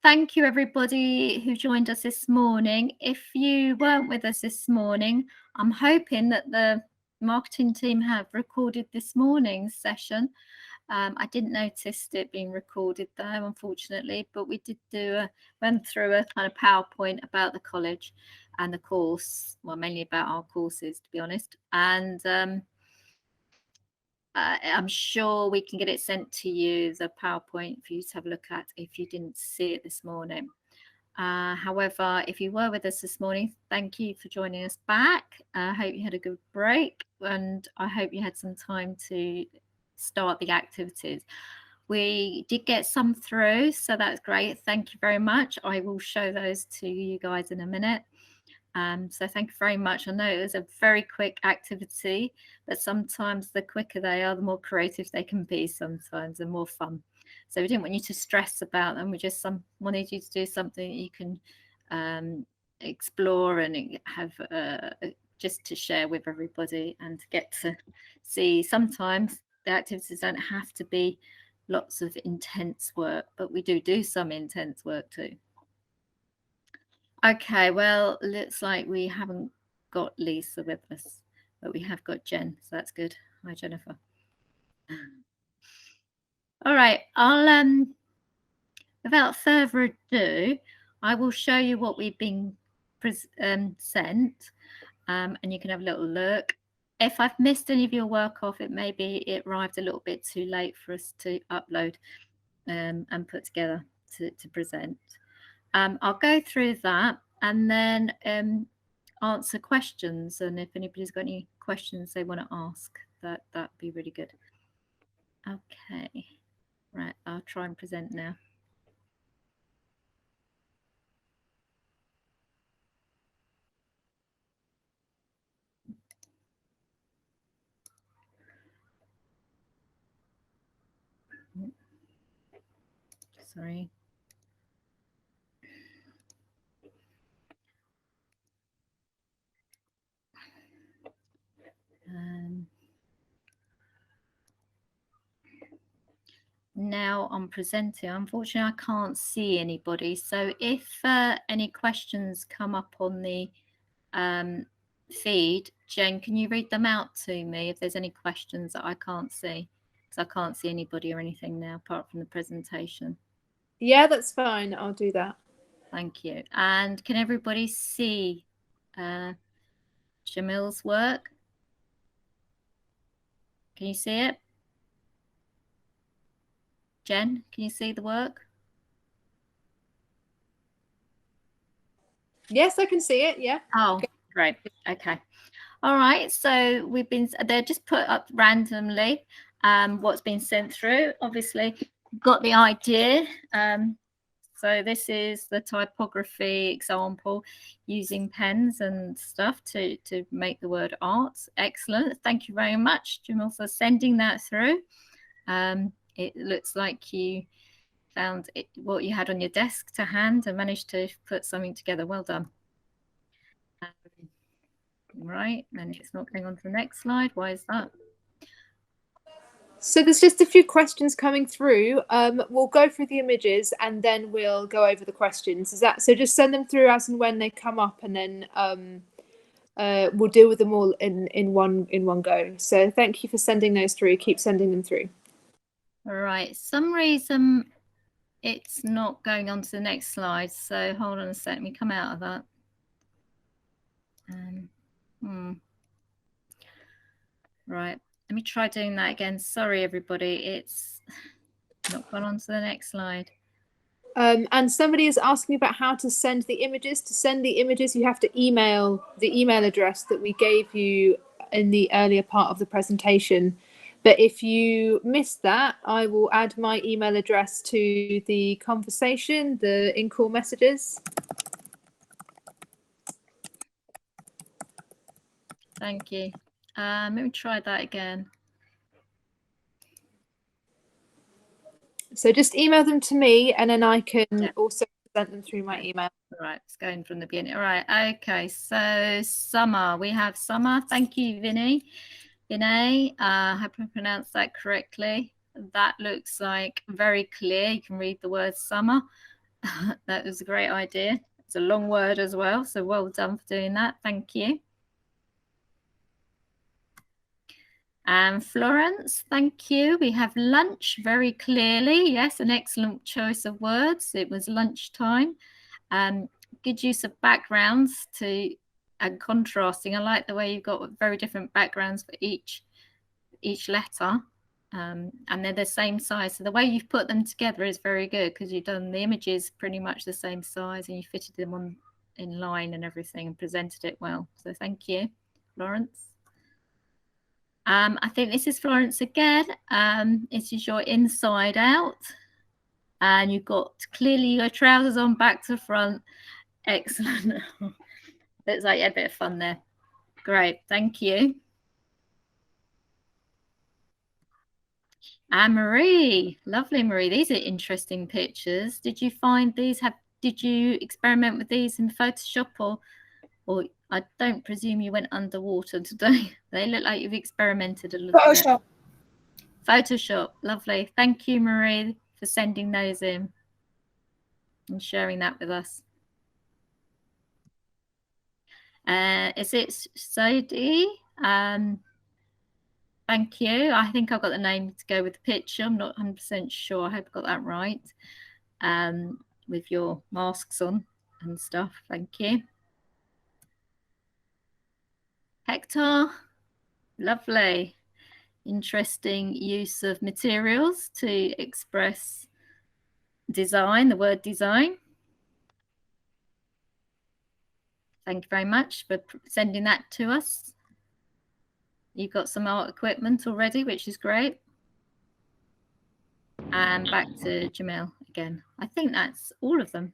thank you everybody who joined us this morning. If you weren't with us this morning, I'm hoping that the marketing team have recorded this morning's session. I didn't notice it being recorded though, unfortunately, but we did went through a kind of PowerPoint about the college and the course, well, mainly about our courses, to be honest. And I'm sure we can get it sent to you, the PowerPoint, for you to have a look at if you didn't see it this morning. However, if you were with us this morning, thank you for joining us back. I hope you had a good break, and I hope you had some time to start the activities. We did get some through, so that's great. Thank you very much. I will show those to you guys in a minute. So thank you very much. I know it was a very quick activity, but sometimes the quicker they are, the more creative they can be sometimes and more fun. So we didn't want you to stress about them. We just wanted you to do something that you can explore and have just to share with everybody and to get to see. Sometimes the activities don't have to be lots of intense work, but we do some intense work too. Okay, well, looks like we haven't got Lisa with us, but we have got Jen, so that's good. Hi, Jennifer. All right, I'll without further ado, I will show you what we've been sent, and you can have a little look. If I've missed any of your work off, it may be it arrived a little bit too late for us to upload and put together to present. I'll go through that and then answer questions. And if anybody's got any questions they want to ask, that'd be really good. Okay, right, I'll try and present now. Sorry. Now I'm presenting. Unfortunately, I can't see anybody. So if any questions come up on the feed, Jen, can you read them out to me if there's any questions that I can't see? Because I can't see anybody or anything now apart from the presentation. Yeah, that's fine. I'll do that. Thank you. And can everybody see Jamil's work? Can you see it? Jen, can you see the work? Yes, I can see it. Yeah. Oh, great. Okay. All right. So they're just put up randomly what's been sent through. Obviously, got the idea. So this is the typography example using pens and stuff to make the word art. Excellent. Thank you very much, Jamil, for sending that through. It looks like you found what you had on your desk to hand and managed to put something together. Well done. Right, and it's not going on to the next slide. Why is that? So there's just a few questions coming through. We'll go through the images and then we'll go over the questions. Is that so? Just send them through as and when they come up, and then we'll deal with them all in one go. So thank you for sending those through. Keep sending them through. All right. Some reason it's not going on to the next slide. So hold on a sec. Let me come out of that. Right. Let me try doing that again. Sorry, everybody. It's not gone on to the next slide. And somebody is asking about how to send the images. To send the images, you have to email the email address that we gave you in the earlier part of the presentation. But if you missed that, I will add my email address to the conversation, the in-call messages. Thank you. Let me try that again. So just email them to me, and then I can also present them through my email. All right, it's going from the beginning. All right, okay. So Summer, we have Summer. Thank you, Vinay. I hope I pronounced that correctly. That looks like very clear. You can read the word summer. That was a great idea. It's a long word as well, so well done for doing that. Thank you. And Florence, thank you. We have lunch very clearly. Yes, an excellent choice of words. It was lunchtime. Good use of backgrounds to and contrasting. I like the way you've got very different backgrounds for each letter. And they're the same size. So the way you've put them together is very good because you've done the images pretty much the same size and you fitted them on in line and everything and presented it well. So thank you, Florence. I think this is Florence again. This is your inside out. And you've got clearly your trousers on back to front. Excellent. Looks like you had a bit of fun there. Great, thank you. And Marie, lovely Marie. These are interesting pictures. Did you find these? Did you experiment with these in Photoshop or I don't presume you went underwater today? They look like you've experimented a little Photoshop. bit. Photoshop, lovely. Thank you, Marie, for sending those in and sharing that with us. Is it Sadie? Thank you. I think I've got the name to go with the picture. I'm not 100% sure. I hope I got that right. With your masks on and stuff. Thank you. Hector, lovely. Interesting use of materials to express design, the word design. Thank you very much for sending that to us. You've got some art equipment already, which is great. And back to Jamil again. I think that's all of them.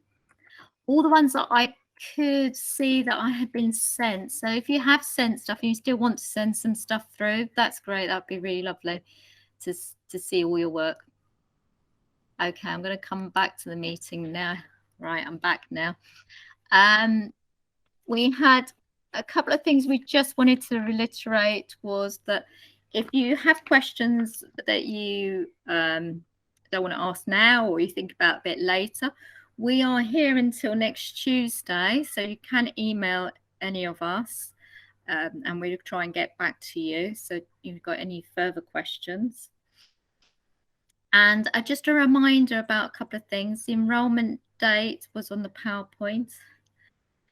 All the ones that I could see that I had been sent. So if you have sent stuff and you still want to send some stuff through, that's great. That'd be really lovely to see all your work. Okay, I'm going to come back to the meeting now. Right, I'm back now. We had a couple of things we just wanted to reiterate was that if you have questions that you don't want to ask now or you think about a bit later, we are here until next Tuesday, so you can email any of us and we'll try and get back to you. So if you've got any further questions. And just a reminder about a couple of things. The enrollment date was on the PowerPoint.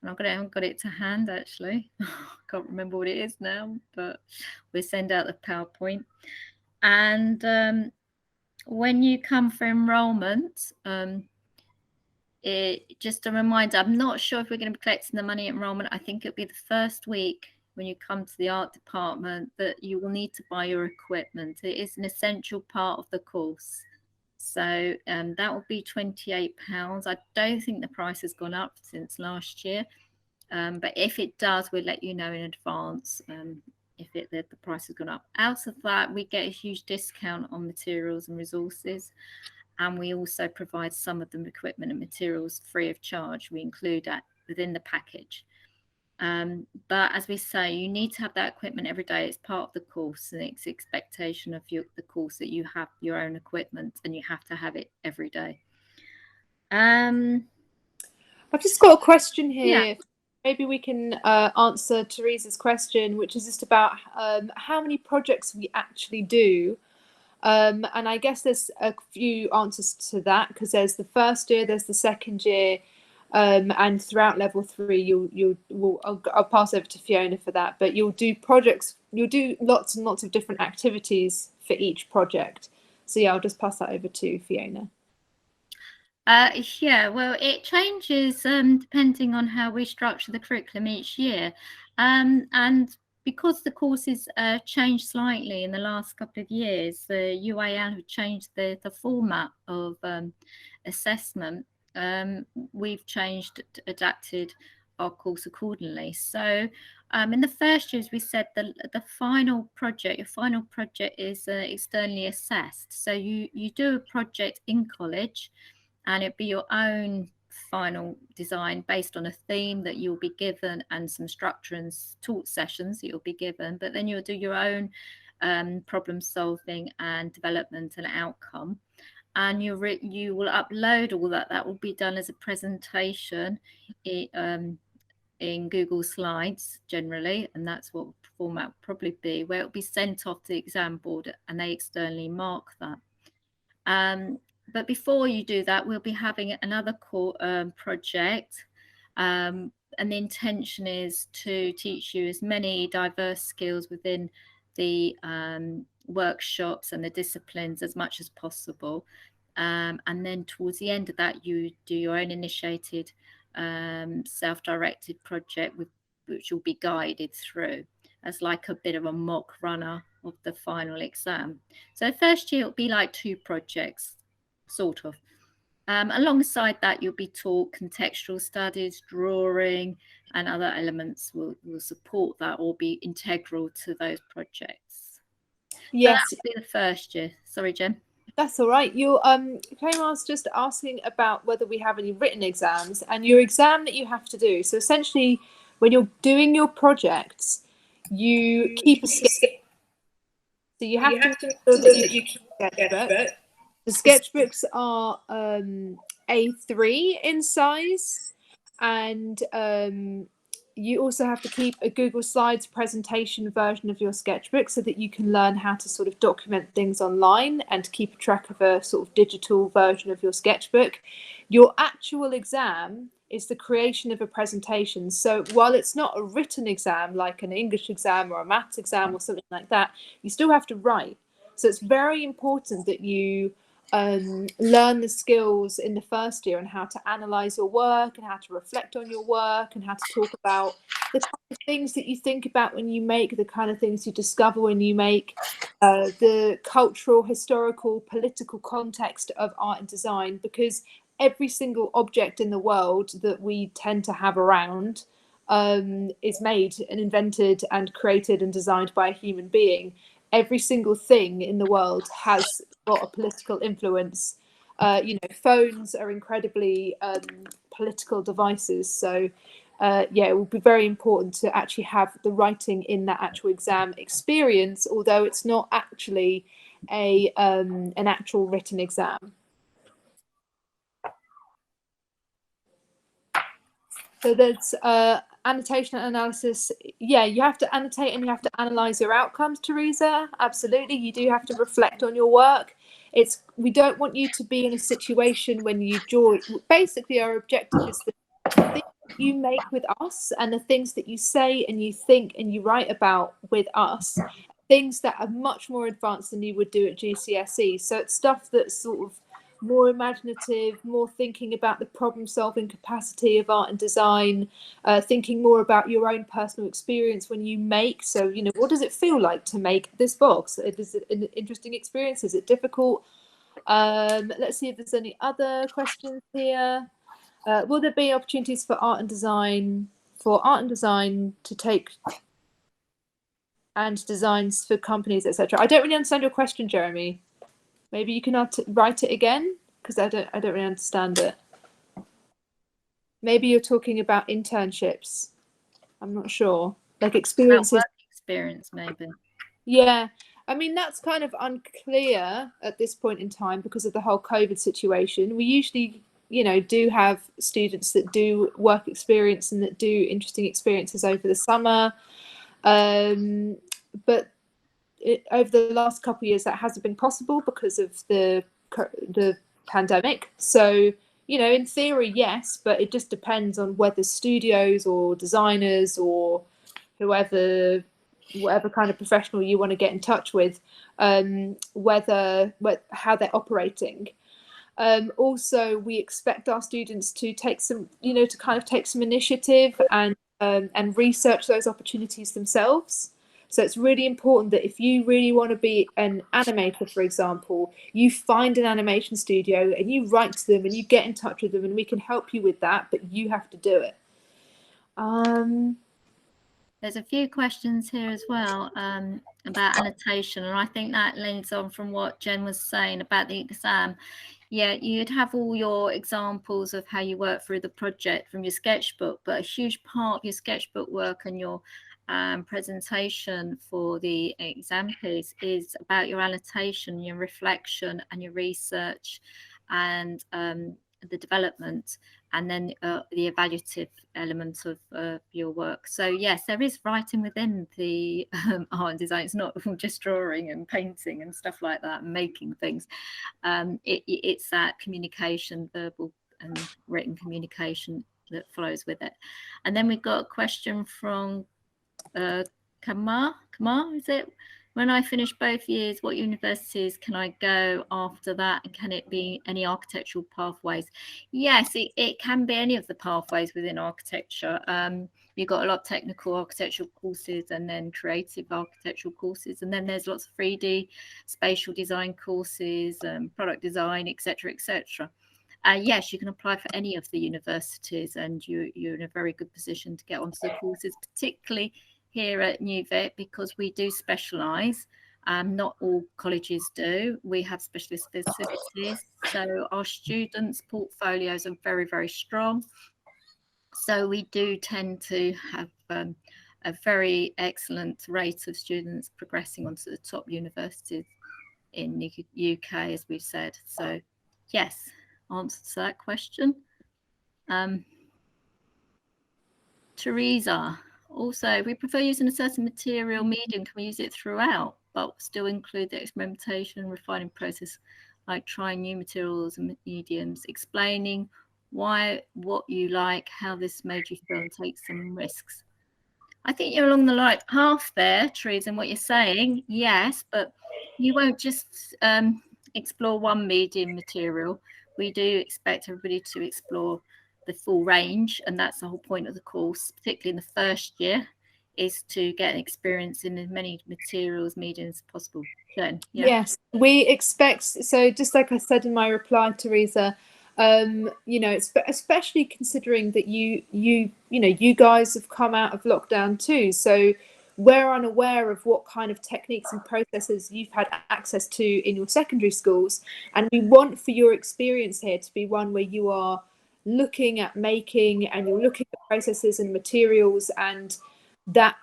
And I haven't got it to hand, actually. I can't remember what it is now, but we'll send out the PowerPoint. And when you come for enrollment, just a reminder, I'm not sure if we're going to be collecting the money at enrollment. I think it'll be the first week when you come to the art department that you will need to buy your equipment. It is an essential part of the course. So that will be £28. I don't think the price has gone up since last year. But if it does, we'll let you know in advance if the price has gone up. Out of that, we get a huge discount on materials and resources. And we also provide some of the equipment and materials free of charge. We include that within the package. But as we say, you need to have that equipment every day. It's part of the course, and it's expectation of the course that you have your own equipment and you have to have it every day. I've just got a question here. Yeah. Maybe we can answer Teresa's question, which is just about how many projects we actually do. And I guess there's a few answers to that because there's the first year, there's the second year, and throughout level 3, I'll pass over to Fiona for that. But you'll do projects, you'll do lots and lots of different activities for each project. So yeah, I'll just pass that over to Fiona. Yeah, well, it changes depending on how we structure the curriculum each year. And because the courses changed slightly in the last couple of years, the UAL have changed the format of assessment. We've adapted our course accordingly. So in the first year, as we said, your final project is externally assessed. So you do a project in college, and it'd be your own final design based on a theme that you'll be given and some structure and taught sessions that you'll be given, but then you'll do your own problem solving and development and outcome. and you will upload all that. That will be done as a presentation in Google Slides generally, and that's what format will probably be, where it'll be sent off to the exam board and they externally mark that. But before you do that, we'll be having another project, and the intention is to teach you as many diverse skills within the workshops and the disciplines as much as possible. And then towards the end of that, you do your own initiated self-directed project which will be guided through as like a bit of a mock runner of the final exam. So first year it'll be like 2 projects, sort of. Alongside that, you'll be taught contextual studies, drawing, and other elements will support that or be integral to those projects. Yes, so that'll be the first year. Sorry, Jen. That's all right. Your Claire was just asking about whether we have any written exams and your exam that you have to do. So essentially, when you're doing your projects, you keep a sketchbook. So you have to make sure that you keep a sketchbook. The sketchbooks are A3 in size, and you also have to keep a Google Slides presentation version of your sketchbook so that you can learn how to sort of document things online and keep track of a sort of digital version of your sketchbook. Your actual exam is the creation of a presentation. So while it's not a written exam like an English exam or a maths exam or something like that, you still have to write. So it's very important that you learn the skills in the first year and how to analyze your work and how to reflect on your work and how to talk about the kind of things that you think about when you make, the kind of things you discover when you make, the cultural, historical, political context of art and design, because every single object in the world that we tend to have around is made and invented and created and designed by a human being. Every single thing in the world has got a political influence. Phones are incredibly political devices. So, it will be very important to actually have the writing in that actual exam experience, although it's not actually an actual written exam. So there's annotation and analysis. Yeah, you have to annotate and you have to analyze your outcomes, Teresa. Absolutely. You do have to reflect on your work. We don't want you to be in a situation when you join. Basically, our objective is the things you make with us and the things that you say and you think and you write about with us, things that are much more advanced than you would do at GCSE. So it's stuff that's sort of more imaginative, more thinking about the problem-solving capacity of art and design, thinking more about your own personal experience when you make. So, what does it feel like to make this box? Is it an interesting experience? Is it difficult? Let's see if there's any other questions here. Will there be opportunities for art and design to take and designs for companies, etc.? I don't really understand your question, Jeremy. Maybe you can write it again, because I don't really understand it. Maybe you're talking about internships. I'm not sure. Like experiences. Work experience, maybe. Yeah. I mean, that's kind of unclear at this point in time because of the whole COVID situation. We usually, do have students that do work experience and that do interesting experiences over the summer. But over the last couple of years, that hasn't been possible because of the pandemic. So, in theory, yes, but it just depends on whether studios or designers or whatever kind of professional you want to get in touch with, how they're operating. Also, we expect our students to take some, take some initiative and research those opportunities themselves. So it's really important that if you really want to be an animator, for example, you find an animation studio and you write to them and you get in touch with them and we can help you with that, but you have to do it. There's a few questions here as well about annotation, and I think that leans on from what Jen was saying about the exam. Yeah, you'd have all your examples of how you work through the project from your sketchbook, but a huge part of your sketchbook work and your presentation for the exam piece is about your annotation, your reflection, and your research, and the development, and then the evaluative element of your work. So yes, there is writing within the art and design. It's not just drawing and painting and stuff like that, and making things. It's that communication, verbal and written communication, that flows with it. And then we've got a question from Kamar, is it? When I finish both years, what universities can I go after that? And can it be any architectural pathways? Yes, it can be any of the pathways within architecture. You've got a lot of technical architectural courses, and then creative architectural courses. And then there's lots of 3D spatial design courses, product design, etc., etc. Yes, you can apply for any of the universities, and you're in a very good position to get onto the courses, particularly here at NUVIC, because we do specialise. Not all colleges do. We have specialist facilities, so our students' portfolios are very, very strong. So we do tend to have a very excellent rate of students progressing onto the top universities in the UK, as we've said. So yes, answer to that question. Teresa, also, we prefer using a certain material medium. Can we use it throughout, but still include the experimentation and refining process, like trying new materials and mediums, explaining why, what you like, how this made you feel, and take some risks? I think you're along the right path there, Teresa, in what you're saying. Yes, but you won't just explore one medium material. We do expect everybody to explore the full range, and that's the whole point of the course, particularly in the first year, is to get experience in as many materials, mediums as possible. Jen, yeah. Yes, we expect, so just like I said in my reply, Teresa, you know, especially considering that you guys have come out of lockdown too, so we're unaware of what kind of techniques and processes you've had access to in your secondary schools, and we want for your experience here to be one where you are looking at making, and you're looking at processes and materials, and that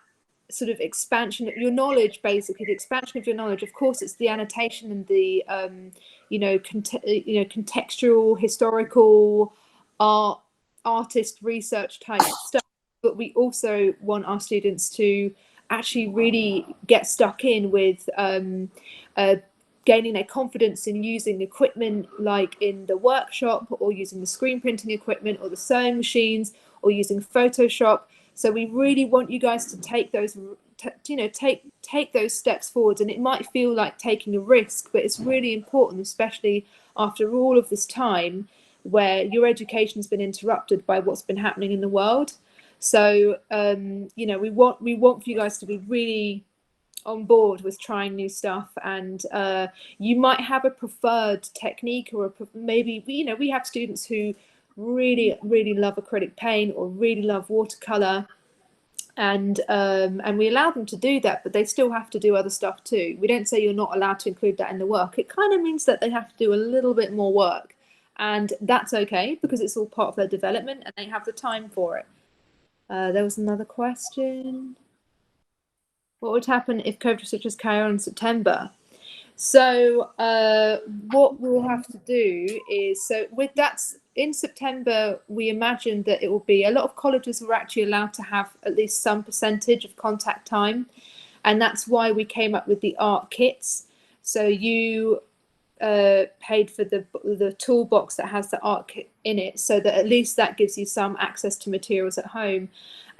sort of expansion of your knowledge, basically the expansion of your knowledge. Of course, it's the annotation and the contextual, historical, artist research type stuff, but we also want our students to actually really get stuck in with gaining their confidence in using equipment, like in the workshop, or using the screen printing equipment, or the sewing machines, or using Photoshop. So we really want you guys to take those, take those steps forward. And it might feel like taking a risk, but it's really important, especially after all of this time where your education has been interrupted by what's been happening in the world. So, we want for you guys to be really on board with trying new stuff, and you might have a preferred technique, or maybe we have students who really love acrylic paint or really love watercolor, and we allow them to do that, but they still have to do other stuff too. We don't say you're not allowed to include that in the work. It kind of means that they have to do a little bit more work, and that's okay, because it's all part of their development and they have the time for it. There was another question. What would happen if COVID restrictions carry on in September? So what we'll have to do is, so with that, in September, we imagine that it will be, a lot of colleges were actually allowed to have at least some percentage of contact time. And that's why we came up with the art kits. So you paid for the toolbox that has the art kit in it, so that at least that gives you some access to materials at home.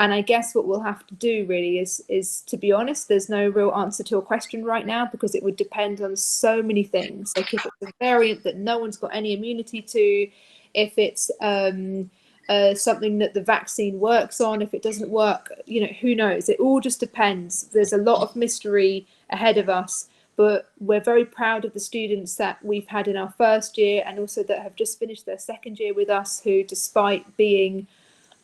And I guess what we'll have to do really is, to be honest, there's no real answer to your question right now, because it would depend on so many things. Like if it's a variant that no one's got any immunity to, if it's something that the vaccine works on, if it doesn't work, who knows? It all just depends. There's a lot of mystery ahead of us, but we're very proud of the students that we've had in our first year, and also that have just finished their second year with us, who, despite being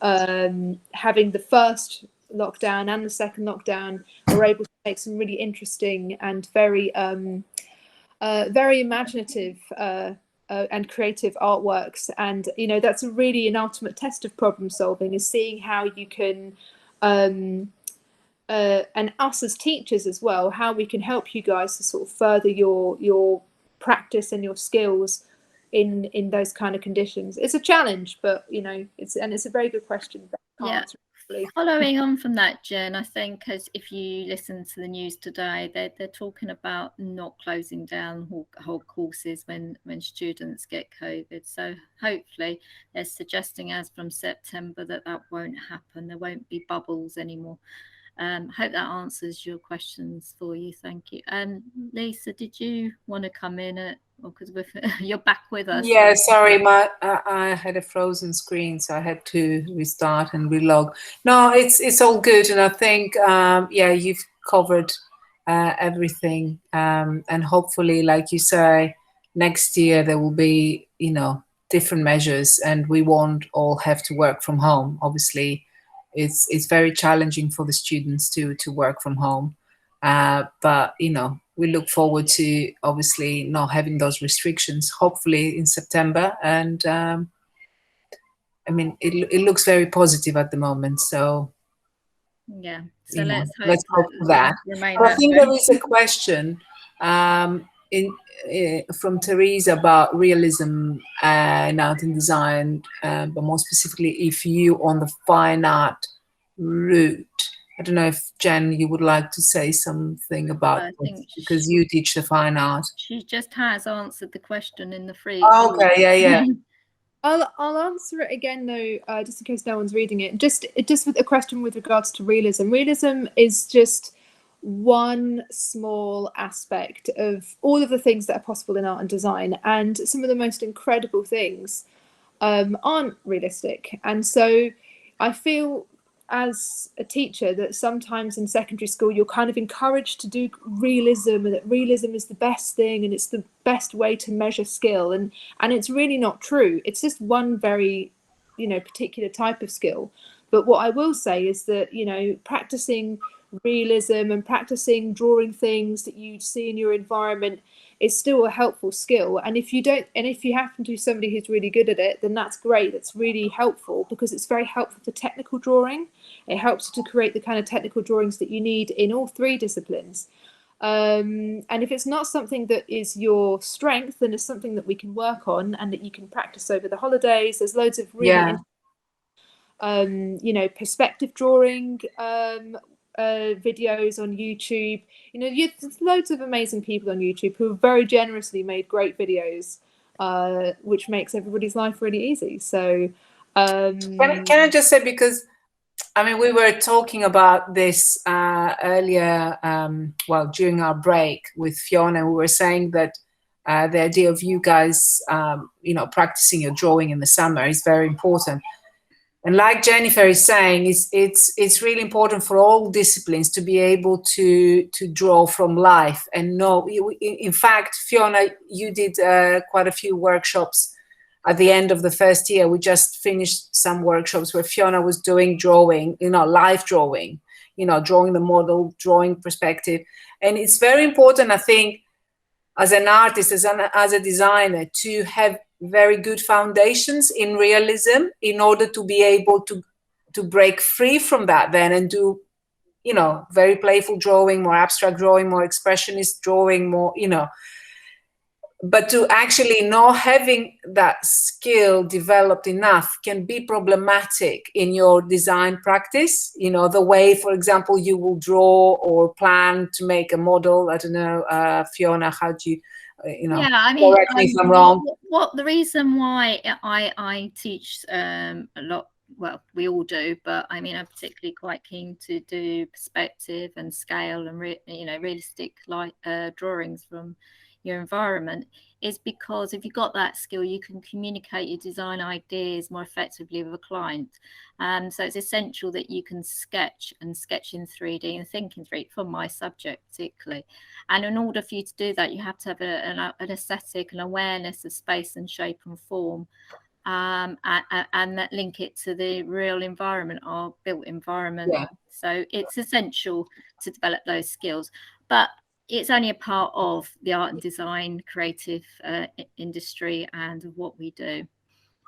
having the first lockdown and the second lockdown, were able to make some really interesting and very imaginative and creative artworks. And that's really an ultimate test of problem solving, is seeing how you can and us as teachers as well, how we can help you guys to sort of further your practice and your skills in those kind of conditions. It's a challenge, but you know, it's a very good question. Yeah. Following on from that, Jen, I think as if you listen to the news today, they're talking about not closing down whole courses when students get COVID. So hopefully they're suggesting as from September that won't happen. There won't be bubbles anymore. Hope that answers your questions for you. Thank you. Lisa, did you want to come in because you're back with us? Yeah, sorry, I had a frozen screen, so I had to restart and relog. No, it's all good, and I think yeah, you've covered everything, and hopefully, like you say, next year there will be, you know, different measures, and we won't all have to work from home. Obviously, it's very challenging for the students to work from home, but you know, we look forward to obviously not having those restrictions, hopefully in September. And I mean, it looks very positive at the moment. So yeah, so let's hope for that. I think there is a question from Teresa about realism in art and design, but more specifically, if you on the fine art route. I don't know if Jen, you would like to say something about this, because you teach the fine art. She just has answered the question in the free. Oh, okay, yeah. I'll answer it again though, just in case no one's reading it. Just with a question with regards to realism. Realism is just one small aspect of all of the things that are possible in art and design, and some of the most incredible things aren't realistic. And so I feel as a teacher that sometimes in secondary school you're kind of encouraged to do realism, and that realism is the best thing and it's the best way to measure skill, and it's really not true. It's just one very, you know, particular type of skill. But what I will say is that, you know, practicing realism and practicing drawing things that you see in your environment is still a helpful skill. And if you happen to be somebody who's really good at it, then that's great. That's really helpful, because it's very helpful for technical drawing. It helps you to create the kind of technical drawings that you need in all three disciplines. And if it's not something that is your strength, then it's something that we can work on and that you can practice over the holidays. There's loads of really you know, perspective drawing videos on YouTube. You know, there's loads of amazing people on YouTube who have very generously made great videos, which makes everybody's life really easy. So can I just say, because I mean, we were talking about this earlier, well, during our break with Fiona, we were saying that the idea of you guys, you know, practicing your drawing in the summer is very important. And like Jennifer is saying, it's really important for all disciplines to be able to draw from life and know. In fact, Fiona, you did quite a few workshops at the end of the first year. We just finished some workshops where Fiona was doing drawing, you know, live drawing, you know, drawing the model, drawing perspective. And it's very important, I think, as an artist, as a designer, to have very good foundations in realism in order to be able to break free from that then and do, you know, very playful drawing, more abstract drawing, more expressionist drawing, more, you know. But to actually not having that skill developed enough can be problematic in your design practice. You know, the way, for example, you will draw or plan to make a model. I don't know, Fiona, how do you, you know, yeah, I mean, correct me if I'm wrong. What the reason why I teach a lot, well, we all do, but I mean, I'm particularly quite keen to do perspective and scale and you know, realistic drawings from your environment, is because if you've got that skill, you can communicate your design ideas more effectively with a client. So it's essential that you can sketch in 3D and think in 3D, for my subject particularly. And in order for you to do that, you have to have an aesthetic, an awareness of space and shape and form, and that link it to the real environment, our built environment. Yeah. So it's essential to develop those skills. But it's only a part of the art and design creative industry and of what we do.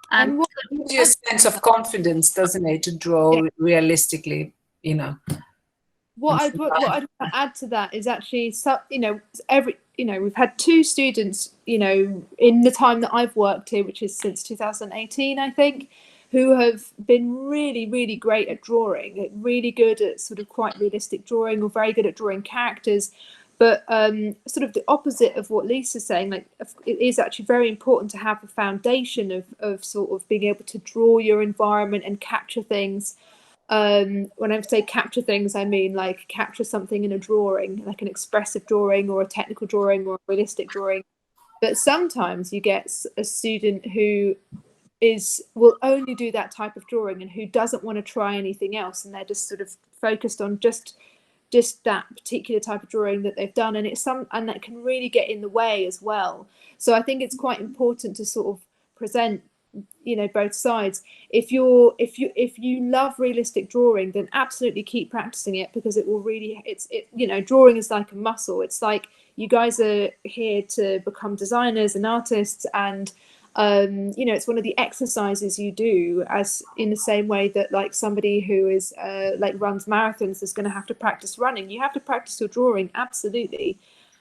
And what gives you a sense of confidence, doesn't it, to draw realistically, you know? What I'd want to add to that is actually, we've had 2 students, in the time that I've worked here, which is since 2018, I think, who have been really, really great at drawing, really good at sort of quite realistic drawing, or very good at drawing characters. But sort of the opposite of what Lisa's saying, like, it is actually very important to have a foundation of sort of being able to draw your environment and capture things. When I say capture things, I mean like capture something in a drawing, like an expressive drawing or a technical drawing or a realistic drawing. But sometimes you get a student who will only do that type of drawing and who doesn't want to try anything else, and they're just sort of focused on just that particular type of drawing that they've done, and and that can really get in the way as well. So I think it's quite important to sort of present both sides. If you love realistic drawing, then absolutely keep practicing it, because it will really, drawing is like a muscle. It's like you guys are here to become designers and artists, and it's one of the exercises you do, as in the same way that like somebody who is like runs marathons is going to have to practice running. You have to practice your drawing, absolutely,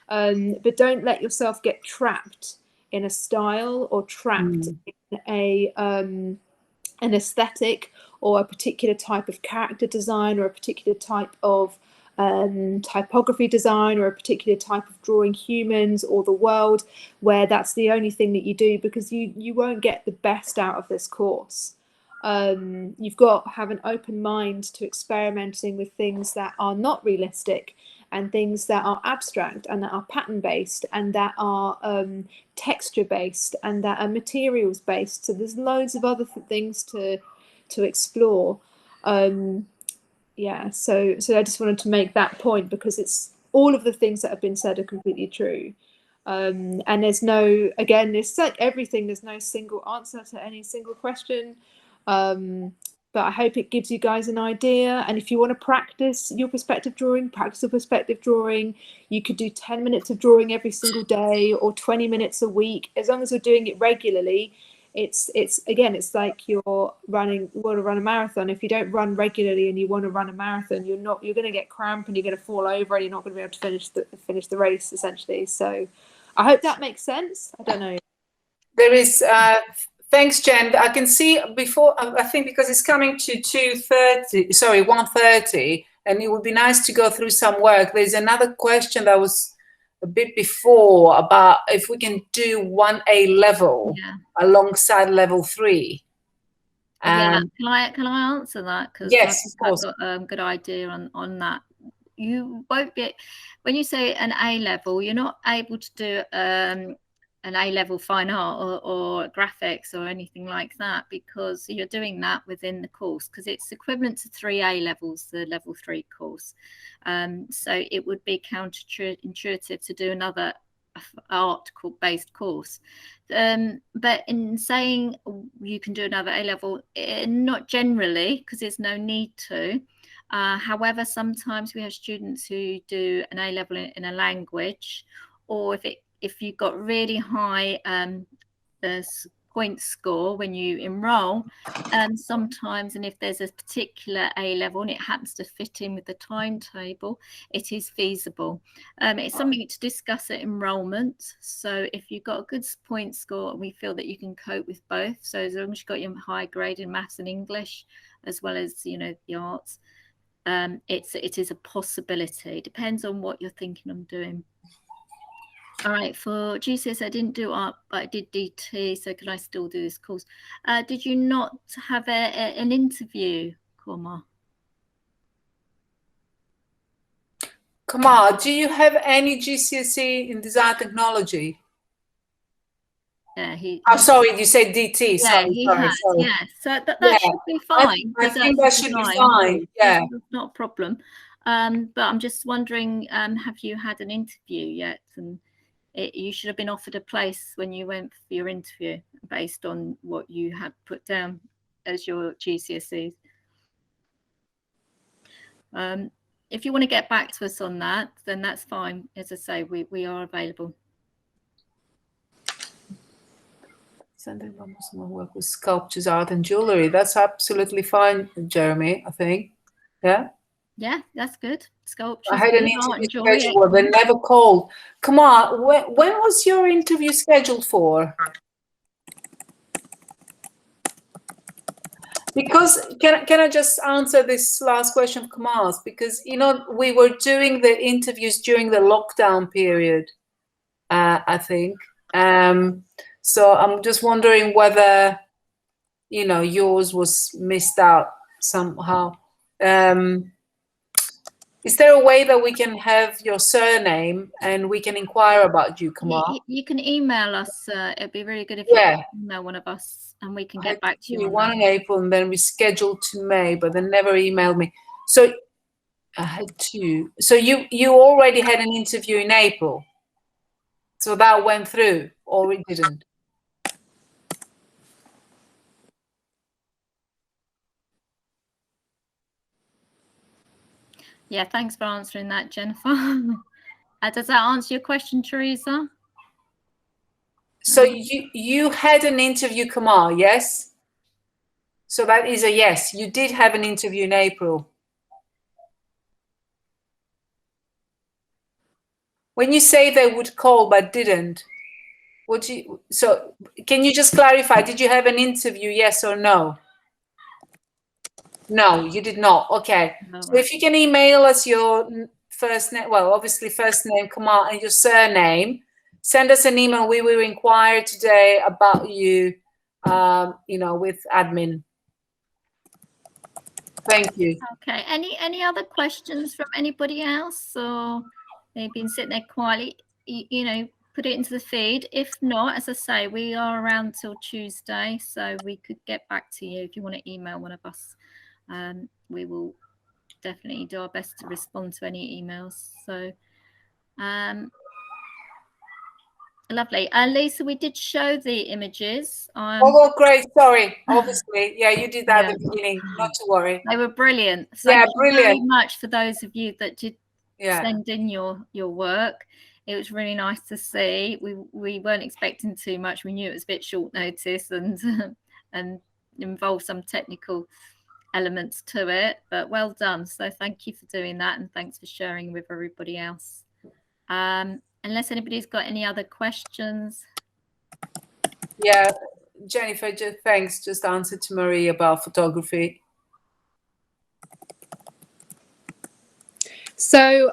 but don't let yourself get trapped in a style or trapped in an aesthetic or a particular type of character design or a particular type of typography design or a particular type of drawing humans or the world, where that's the only thing that you do, because you won't get the best out of this course. You've got to have an open mind to experimenting with things that are not realistic, and things that are abstract, and that are pattern based, and that are texture based, and that are materials based. So there's loads of other things to explore. Yeah, so I just wanted to make that point, because it's all of the things that have been said are completely true. And there's no, again, it's like everything, there's no single answer to any single question. But I hope it gives you guys an idea. And if you want to practice your perspective drawing, practice your perspective drawing. You could do 10 minutes of drawing every single day, or 20 minutes a week, as long as you're doing it regularly. It's like you want to run a marathon. If you don't run regularly and you want to run a marathon, you're going to get cramp and you're going to fall over, and you're not going to be able to finish the race, essentially. So I hope that makes sense. I don't know. There is thanks, Jen. I can see before, I think because it's coming to 1:30, and it would be nice to go through some work. There's another question that was a bit before about if we can do 1A level alongside level 3. Yeah, can I answer that? Because yes, of course. I've got a good idea on that. You won't be, when you say an A level, you're not able to do an A-level fine art or graphics or anything like that, because you're doing that within the course, because it's equivalent to 3 A levels, the level 3 course. So it would be counterintuitive to do another art-based course. But in saying you can do another A-level, not generally, because there's no need to. However, sometimes we have students who do an A-level in a language, or if you've got really high point score when you enroll, sometimes, and if there's a particular A-level and it happens to fit in with the timetable, it is feasible. It's something to discuss at enrolment. So if you've got a good point score and we feel that you can cope with both, so as long as you've got your high grade in maths and English, as well as the arts, it is a possibility. Depends on what you're thinking of doing. All right, for GCS, I didn't do art, but I did DT, so can I still do this course? Did you not have an interview, Kumar? Kumar, do you have any GCSE in design technology? Yeah, sorry, you said DT. Yeah, he has. Yeah, so that should be fine. I think that should be fine. Yeah, that's not a problem. But I'm just wondering, have you had an interview yet? And you should have been offered a place when you went for your interview based on what you had put down as your GCSEs. If you want to get back to us on that, then that's fine. As I say, we are available. Someone work with sculptures, art and jewelry. That's absolutely fine, Jeremy, I think. Yeah? Yeah, that's good. Sculpture. I had an interview enjoy it. scheduled, they never called. Come on, when was your interview scheduled for? Because can I just answer this last question of Kamal's? Because we were doing the interviews during the lockdown period, I think. So I'm just wondering whether yours was missed out somehow. Is there a way that we can have your surname and we can inquire about you, Kamal? You can email us. It'd be really good if Yeah. you email one of us and we can get back to you. One in April and then we scheduled to May, but they never emailed me. So I had two. So you already had an interview in April. So that went through, or it didn't? Yeah, thanks for answering that, Jennifer. Does that answer your question, Teresa? So you had an interview, Kamal, yes? So that is a yes. You did have an interview in April. When you say they would call but didn't, so can you just clarify, did you have an interview, yes or no? No, you did not. Okay. No, so if you can email us your first name, well, obviously first name, Kamal, and your surname, send us an email. We will inquire today about you, with admin. Thank you. Okay. Any other questions from anybody else? Or they've been sitting there quietly, put it into the feed. If not, as I say, we are around till Tuesday, so we could get back to you if you want to email one of us. We will definitely do our best to respond to any emails. So lovely. Lisa, we did show the images. Oh, great. Sorry. Obviously. Yeah, you did that at the beginning. Not to worry. They were brilliant. Yeah, Thank you brilliant. very much for those of you that did send in your work. It was really nice to see. We weren't expecting too much. We knew it was a bit short notice and involved some technical elements to it, but well done. So thank you for doing that, and thanks for sharing with everybody else. Unless anybody's got any other questions. Yeah, Jennifer, thanks. Just answered to Marie about photography. So,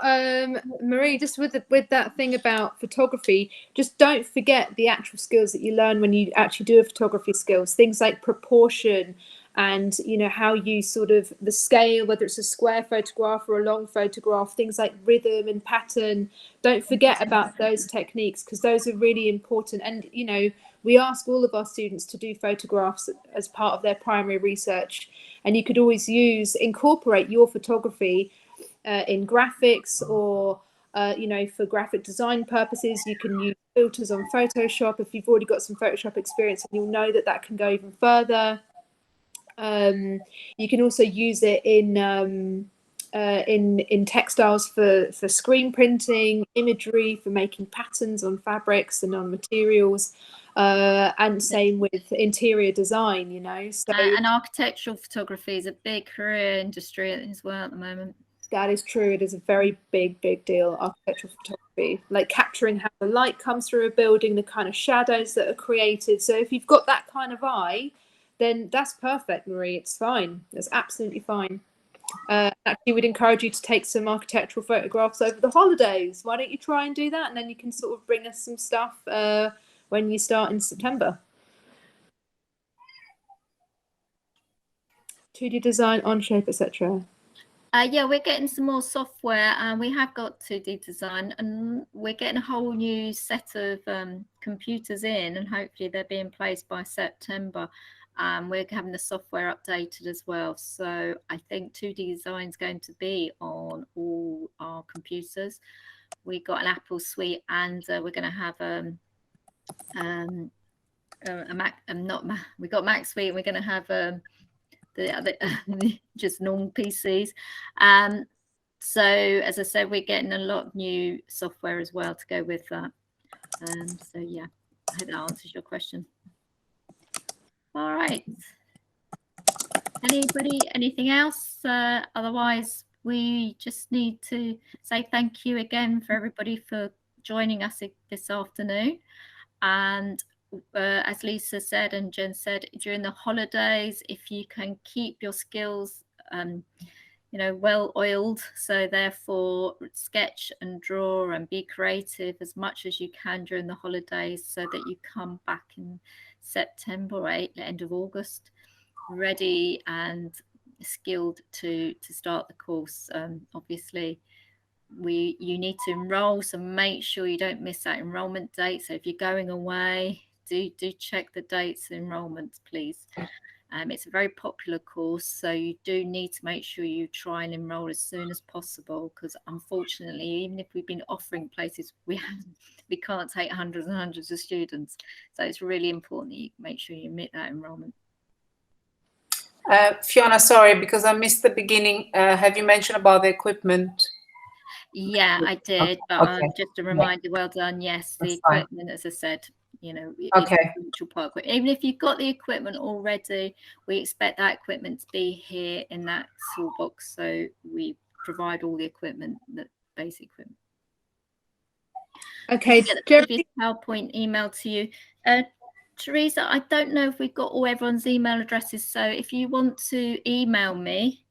Marie, just with that thing about photography, just don't forget the actual skills that you learn when you actually do a photography skills. Things like proportion and, how you sort of the scale, whether it's a square photograph or a long photograph, things like rhythm and pattern. Don't forget about those techniques, because those are really important. And, we ask all of our students to do photographs as part of their primary research. And you could always incorporate your photography in graphics, or for graphic design purposes. You can use filters on Photoshop if you've already got some Photoshop experience, and you'll know that can go even further. You can also use it in textiles for screen printing, imagery for making patterns on fabrics and on materials, and same with interior design. So and architectural photography is a big career industry as well at the moment. That is true. It is a very big deal, architectural photography, like capturing how the light comes through a building, the kind of shadows that are created. So if you've got that kind of eye, then that's perfect, Marie. It's fine. It's absolutely fine. Actually, we'd encourage you to take some architectural photographs over the holidays. Why don't you try and do that? And then you can sort of bring us some stuff when you start in September. 2D design, Onshape, etc. Yeah, we're getting some more software, and we have got 2D design, and we're getting a whole new set of computers in, and hopefully they'll be in place by September. We're having the software updated as well. So I think 2D design is going to be on all our computers. We got an Apple suite, and we're going to have a Mac. We got Mac suite, and we're going to have the other just normal PCs. So as I said, we're getting a lot of new software as well to go with that. So yeah, I hope that answers your question. All right. Anybody, anything else? Otherwise, we just need to say thank you again for everybody for joining us this afternoon. And as Lisa said and Jen said, during the holidays, if you can keep your skills you know, well oiled, so therefore sketch and draw and be creative as much as you can during the holidays, so that you come back in September or end of August ready and skilled to start the course. Obviously you need to enroll, so make sure you don't miss that enrollment date. So if you're going away, do check the dates of enrollment, please. It's a very popular course, so you do need to make sure you try and enroll as soon as possible, because unfortunately, even if we've been offering places, we can't take hundreds and hundreds of students. So it's really important that you make sure you meet that enrollment. Fiona, sorry, because I missed the beginning. Have you mentioned about the equipment? Yeah, I did, but okay. Just a reminder, well done. Yes, the equipment, as I said, you know, okay. Part. Even if you've got the equipment already, we expect that equipment to be here in that toolbox. So we provide all the equipment, the basic equipment. Okay, get the previous PowerPoint email to you. Teresa, I don't know if we've got all everyone's email addresses. So if you want to email me,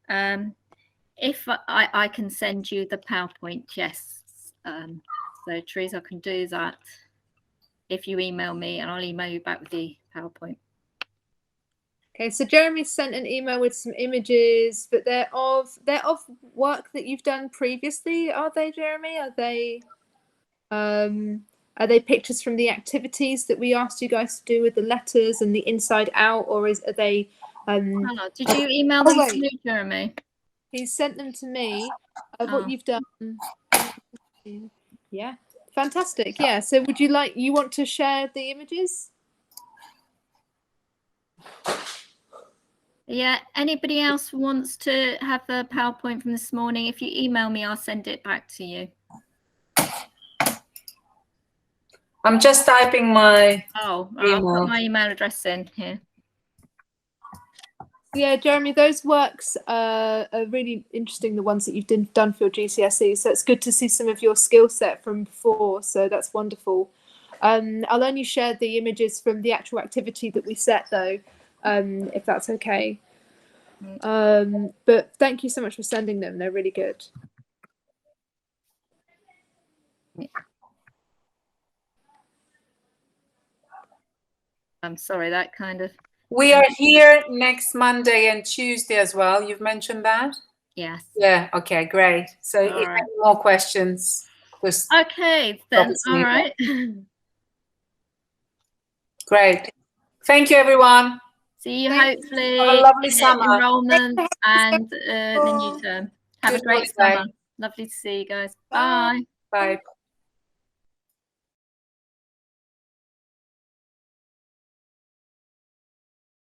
if I can send you the PowerPoint, yes. So Teresa, I can do that if you email me, and I'll email you back with the PowerPoint. Okay, so Jeremy sent an email with some images, but they're of work that you've done previously, are they, Jeremy? Are they pictures from the activities that we asked you guys to do with the letters and the inside out, or are they? Did you email them to me, Jeremy? He sent them to me. What you've done? Yeah, fantastic. Yeah. So, would you want to share the images? Yeah. Anybody else wants to have a PowerPoint from this morning? If you email me, I'll send it back to you. I'm just typing my I'll put my email address in here. Yeah, Jeremy, those works are really interesting, the ones that you've done for your GCSE. So it's good to see some of your skill set from before. So that's wonderful. I'll only share the images from the actual activity that we set, though, if that's okay. But thank you so much for sending them. They're really good. I'm sorry, that kind of... We are here next Monday and Tuesday as well. You've mentioned that? Yes. Yeah, okay, great. So if right. any more questions, just okay, then, all right. Great. Thank you, everyone. See you, hopefully, have a lovely summer. Enrollment and the new term. Have a great summer. Lovely to see you guys. Bye. Bye.